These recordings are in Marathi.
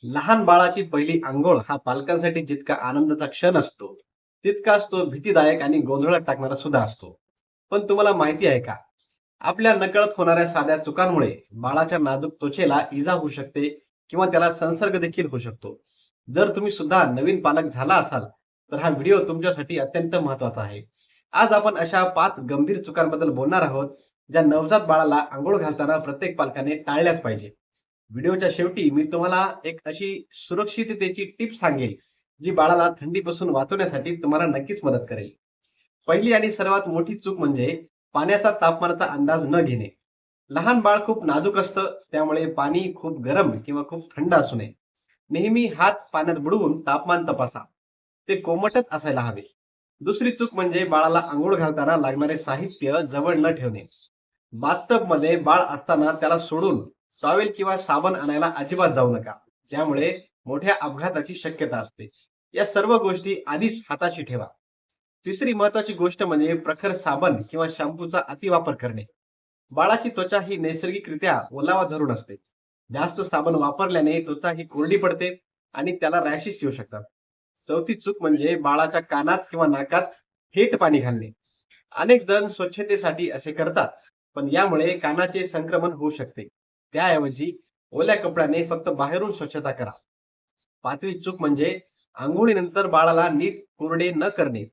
लहान बाळाची पहिली अंघोळ हा पालकांसाठी जितका आनंदाचा क्षण असतो, तितकाच तो भीतीदायक आणि गोंधळात टाकणारा सुद्धा असतो. पण तुम्हाला माहिती आहे का? आपल्या नकळत होणाऱ्या साध्या चुकांमुळे बाळाच्या नाजूक त्वचेला इजा होऊ शकते किंवा त्याला संसर्ग देखील होऊ शकतो. जर तुम्ही सुद्धा नवीन पालक झाला असाल, तर हा व्हिडिओ तुमच्यासाठी अत्यंत महत्त्वाचा आहे. आज आपण अशा 5 गंभीर चुकांबद्दल बोलणार आहोत, ज्या नवजात बाळाला अंघोळ घालताना प्रत्येक पालकाने टाळल्याच पाहिजे. व्हिडिओच्या शेवटी मी तुम्हाला एक अशी सुरक्षिततेची टिप सांगेल, जी बाळाला थंडीपासून वाचवण्यासाठी तुम्हाला नक्कीच मदत करेल. पहिली आणि सर्वात मोठी चूक म्हणजे पाण्याचा तापमानाचा अंदाज न घेणे. लहान बाळ खूप नाजूक असतं, त्यामुळे पाणी खूप गरम किंवा खूप थंड असू नये. नेहमी हात पाण्यात बुडवून तापमान तपासा. ते कोमटच असायला हवे. दुसरी चूक म्हणजे बाळाला अंघोळ घालताना लागणारे साहित्य जवळ न ठेवणे. बाथटबमध्ये बाळ असताना त्याला सोडून टॉवेल किंवा साबण आणायला अजिबात जाऊ नका. त्यामुळे मोठ्या अपघाताची शक्यता असते. या सर्व गोष्टी आधीच हाताशी ठेवा. तिसरी महत्वाची गोष्ट म्हणजे प्रखर साबण किंवा शॅम्पूचा अतिवापर करणे. बाळाची त्वचा ही नैसर्गिकरित्या ओलावा धरून असते. जास्त साबण वापरल्याने त्वचा ही कोरडी पडते आणि त्याला रॅशेस येऊ शकतात. चौथी चूक म्हणजे बाळाच्या कानात किंवा नाकात थेट पाणी घालणे. अनेक जण स्वच्छतेसाठी असे करतात, पण यामुळे कानाचे संक्रमण होऊ शकते. त्याऐवजी ओल्या कपड्याने फक्त बाहेरून स्वच्छता करा. पाचवी चूक म्हणजे अंघोळीनंतर बाळाला नीट कोरडे न करणे.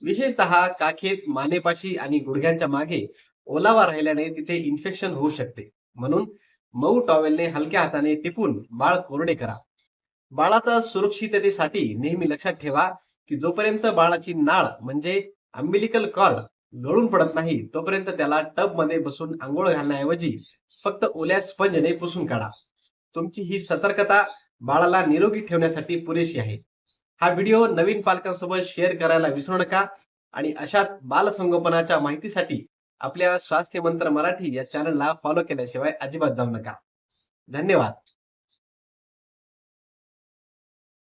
विशेषतः काखेत, मानेपाशी आणि गुडघ्यांच्या मागे ओलावा राहिल्याने तिथे इन्फेक्शन होऊ शकते. म्हणून मऊ टॉवेलने हलक्या हाताने टिपून बाळ कोरडे करा. बाळाच्या सुरक्षिततेसाठी नेहमी लक्षात ठेवा, की जोपर्यंत बाळाची नाळ म्हणजे अम्बिलिकल कॉर्ड गळून पडत नाही, तोपर्यंत त्याला टबमध्ये बसून अंघोळ घालण्याऐवजी फक्त ओल्या स्पंजने पुसून काढा. तुमची ही सतर्कता बाळाला निरोगी ठेवण्यासाठी पुरेशी आहे. हा व्हिडिओ नवीन पालकांसोबत शेअर करायला विसरू नका आणि अशाच बालसंगोपनाच्या माहितीसाठी आपल्या स्वास्थ्य मंत्र मराठी या चॅनलला फॉलो केल्याशिवाय अजिबात जाऊ नका. धन्यवाद.